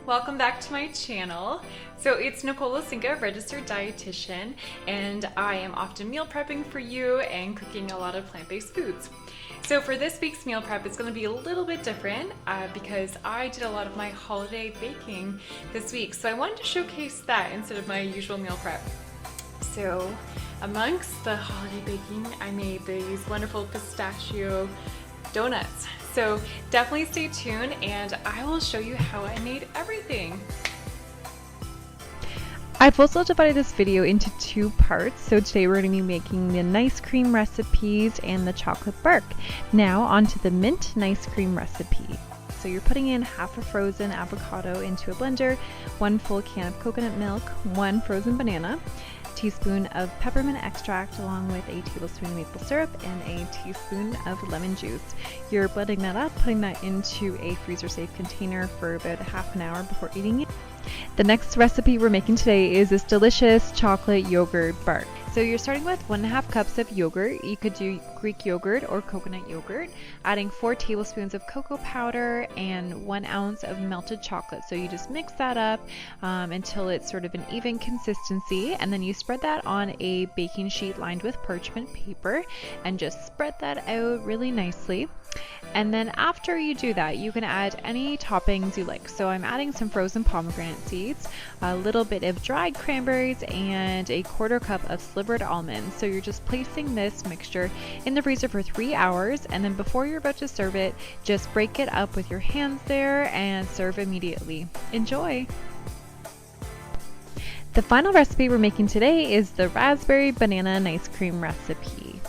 welcome back to my channel. So it's Nicole Losinga, registered dietitian, and I am often meal prepping for you and cooking a lot of plant-based foods. So for this week's meal prep, it's going to be a little bit different because I did a lot of my holiday baking this week. So I wanted to showcase that instead of my usual meal prep. So amongst the holiday baking, I made these wonderful pistachio donuts. So definitely stay tuned and I will show you how I made everything. I've also divided this video into two parts. So today we're going to be making the nice cream recipes and the chocolate bark. Now onto the mint nice cream recipe. So you're putting in half a frozen avocado into a blender, 1 full can of coconut milk, 1 frozen banana, teaspoon of peppermint extract along with a tablespoon of maple syrup and a teaspoon of lemon juice. You're blending that up, putting that into a freezer safe container for about half an hour before eating it. The next recipe we're making today is this delicious chocolate yogurt bark. So you're starting with 1.5 cups of yogurt. You could do Greek yogurt or coconut yogurt, adding 4 tablespoons of cocoa powder and 1 ounce of melted chocolate. So you just mix that up until it's sort of an even consistency, and then you spread that on a baking sheet lined with parchment paper and just spread that out really nicely. And then after you do that, you can add any toppings you like. So I'm adding some frozen pomegranate seeds, a little bit of dried cranberries, and a 1/4 cup of slivered almonds. So you're just placing this mixture in the freezer for 3 hours, and then before you're about to serve it, just break it up with your hands there and serve immediately. Enjoy! The final recipe we're making today is the raspberry banana ice cream recipe.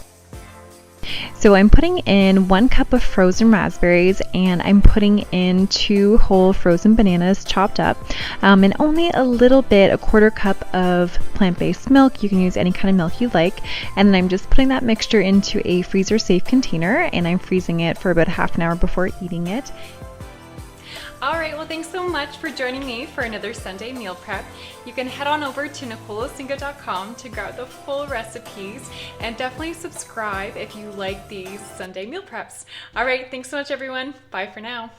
So I'm putting in 1 cup of frozen raspberries, and I'm putting in 2 whole frozen bananas chopped up, and only a little bit, a 1/4 cup of plant-based milk. You can use any kind of milk you like. And then I'm just putting that mixture into a freezer safe container, and I'm freezing it for about half an hour before eating it. Alright, well thanks so much for joining me for another Sunday meal prep. You can head on over to NicoleLosinga.com to grab the full recipes, and definitely subscribe if you like these Sunday meal preps. Alright, thanks so much everyone. Bye for now.